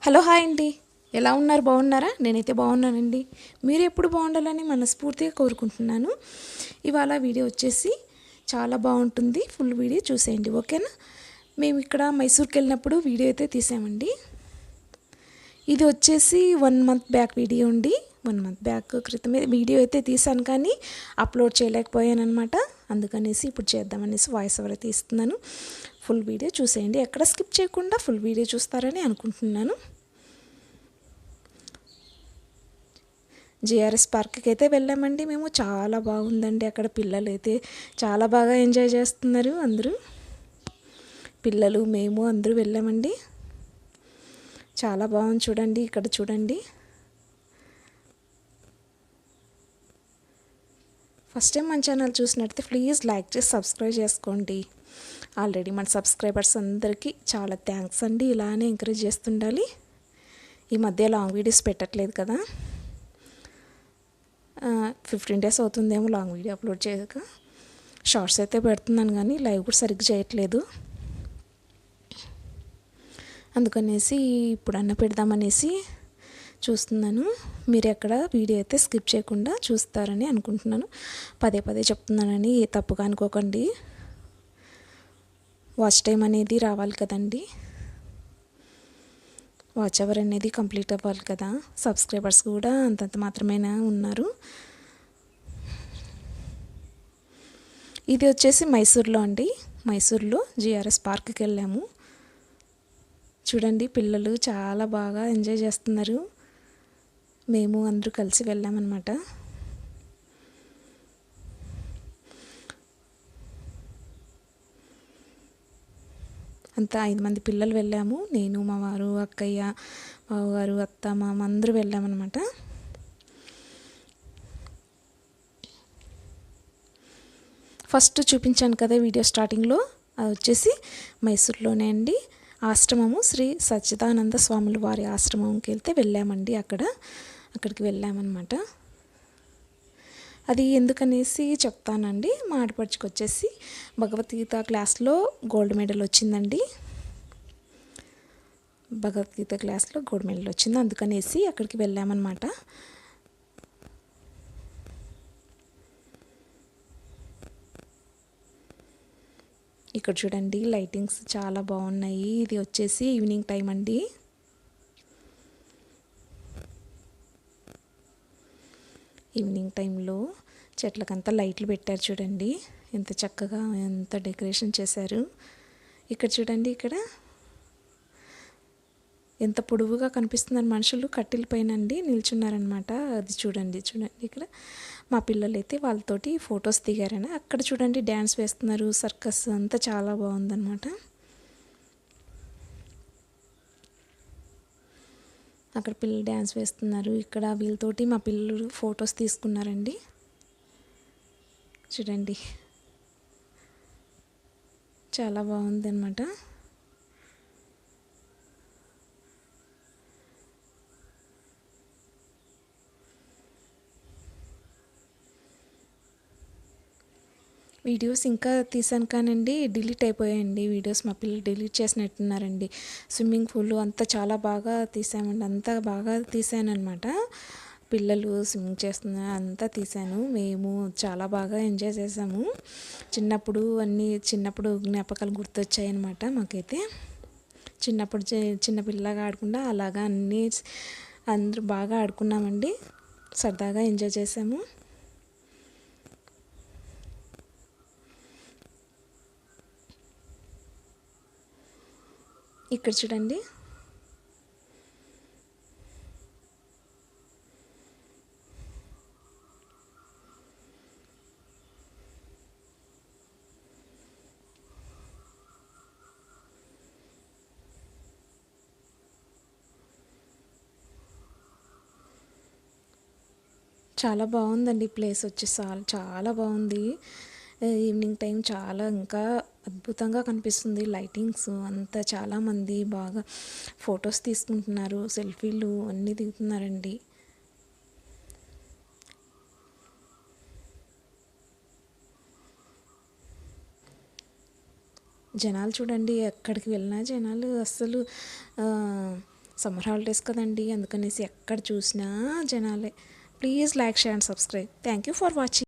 Hello hi అండి. ఎలా ఉన్నారు? బాగున్నారా? నేనైతే బాగున్నానండి. మీరు ఎప్పుడు బాగుండాలని మనస్ఫూర్తిగా కోరుకుంటున్నాను. ఇవాళ వీడియో వచ్చేసి చాలా బాగుంటుంది. ఫుల్ వీడియో చూసేయండి, ఓకేనా? మేము ఇక్కడ మైసూర్కి వెళ్ళినప్పుడు వీడియో అయితే తీసామండి. ఇది వచ్చేసి 1 మంత్ బ్యాక్ వీడియో అండి. 1 మంత్ బ్యాక్ క్రితమే వీడియో అయితే తీసాను, కానీ అప్లోడ్ చేయలేకపోయాను అనమాట. అందుకనేసి ఇప్పుడు చేద్దామనేసి వాయిస్ ఓవర్ అయితే ఇస్తున్నాను. ఫుల్ వీడియో చూసేయండి, ఎక్కడ స్కిప్ చేయకుండా ఫుల్ వీడియో చూస్తారని అనుకుంటున్నాను. జిఆర్ఎస్ పార్క్కి అయితే వెళ్ళామండి మేము. చాలా బాగుందండి. అక్కడ పిల్లలు అయితే చాలా బాగా ఎంజాయ్ చేస్తున్నారు. అందరూ పిల్లలు మేము అందరూ వెళ్ళామండి. చాలా బాగుంది చూడండి. ఇక్కడ చూడండి. ఫస్ట్ టైం మన ఛానల్ చూసినట్లయితే ప్లీజ్ లైక్ చేసి సబ్స్క్రైబ్ చేసుకోండి. ఆల్రెడీ మన సబ్స్క్రైబర్స్ అందరికీ చాలా థ్యాంక్స్ అండి. ఇలానే ఎంకరేజ్ చేస్తుండాలి. ఈ మధ్య లాంగ్ వీడియోస్ పెట్టట్లేదు కదా, 15 days అవుతుందేమో లాంగ్ వీడియో అప్లోడ్ చేయక. షార్ట్స్ అయితే పెడుతున్నాను, కానీ లైవ్ కూడా సరిగ్గా చేయట్లేదు. అందుకనేసి ఇప్పుడన్నా పెడదామనేసి చూస్తున్నాను. మీరు ఎక్కడ వీడియో అయితే స్కిప్ చేయకుండా చూస్తారని అనుకుంటున్నాను. పదే పదే చెప్తున్నానని తప్పుగా అనుకోకండి. వాచ్ టైం అనేది రావాలి కదండి. వాచ్ అవర్ అనేది కంప్లీట్ అవ్వాలి కదా. సబ్స్క్రైబర్స్ కూడా అంతంత మాత్రమేనా ఉన్నారు. ఇది వచ్చేసి మైసూర్లో అండి. మైసూర్లో జిఆర్ఎస్ పార్క్కి వెళ్ళాము. చూడండి, పిల్లలు చాలా బాగా ఎంజాయ్ చేస్తున్నారు. మేము అందరూ కలిసి వెళ్ళామన్నమాట. అంతా 5 మంది పిల్లలు వెళ్ళాము. నేను, మా వారు, అక్కయ్య, బావగారు, అత్త, మామ అందరూ వెళ్ళామన్నమాట. ఫస్ట్ చూపించాను కదా వీడియో స్టార్టింగ్లో, అది వచ్చేసి మైసూర్లోనే అండి. ఆశ్రమము శ్రీ సచ్చిదానంద స్వాముల వారి ఆశ్రమంకి వెళ్తే వెళ్ళామండి. అక్కడికి వెళ్ళామన్నమాట. అది ఎందుకనేసి చెప్తానండి. మా ఆడపడుచుకు వచ్చేసి భగవద్గీత క్లాస్లో గోల్డ్ మెడల్ వచ్చిందండి. భగవద్గీత క్లాస్లో గోల్డ్ మెడల్ వచ్చింది, అందుకనేసి అక్కడికి వెళ్ళామన్నమాట. ఇక్కడ చూడండి, లైటింగ్స్ చాలా బాగున్నాయి. ఇది వచ్చేసి ఈవినింగ్ టైం అండి. ఈవినింగ్ టైంలో చెట్లకంతా లైట్లు పెట్టారు చూడండి. ఎంత చక్కగా ఎంత డెకరేషన్ చేశారు. ఇక్కడ చూడండి, ఇక్కడ ఎంత పొడవుగా కనిపిస్తున్నారు. మనుషులు కట్టెల పైన అండి నిల్చున్నారనమాట. అది చూడండి ఇక్కడ మా పిల్లలు అయితే వాళ్ళతోటి ఫొటోస్ దిగారని. అక్కడ చూడండి, డ్యాన్స్ వేస్తున్నారు. సర్కస్ అంతా చాలా బాగుందన్నమాట. అక్కడ పిల్లలు డ్యాన్స్ వేస్తున్నారు. ఇక్కడ వీళ్ళతోటి మా పిల్లలు ఫొటోస్ తీసుకున్నారండి. చూడండి, చాలా బాగుంది అన్నమాట. వీడియోస్ ఇంకా తీసాను కానండి, డిలీట్ అయిపోయాయండి వీడియోస్. మా పిల్లలు డిలీట్ చేసినట్టున్నారండి. స్విమ్మింగ్ పూల్ అంతా చాలా బాగా తీసామండి. అంతా బాగా తీసానమాట. పిల్లలు స్విమ్మింగ్ చేస్తున్నారు, అంతా తీసాను. మేము చాలా బాగా ఎంజాయ్ చేసాము. చిన్నప్పుడు జ్ఞాపకాలు గుర్తొచ్చాయన్నమాట మాకైతే. చిన్నప్పుడు చిన్నపిల్లగా ఆడకుండా అలాగా అన్నీ అందరూ బాగా ఆడుకున్నామండి. సరదాగా ఎంజాయ్ చేసాము. ఇక్కడ చూడండి, చాలా బాగుందండి ప్లేస్ వచ్చేసి. చాలా బాగుంది. ఈవినింగ్ టైం చాలా ఇంకా అద్భుతంగా కనిపిస్తుంది. లైటింగ్స్ అంతా చాలామంది బాగా ఫొటోస్ తీసుకుంటున్నారు, సెల్ఫీలు అన్నీ దిగుతున్నారండి. జనాలు చూడండి, ఎక్కడికి వెళ్ళినా జనాలు అస్సలు సమ్మర్ హాలిడేస్ కదండి, అందుకనేసి ఎక్కడ చూసినా జనాలే. Please like, share and subscribe. Thank you for watching.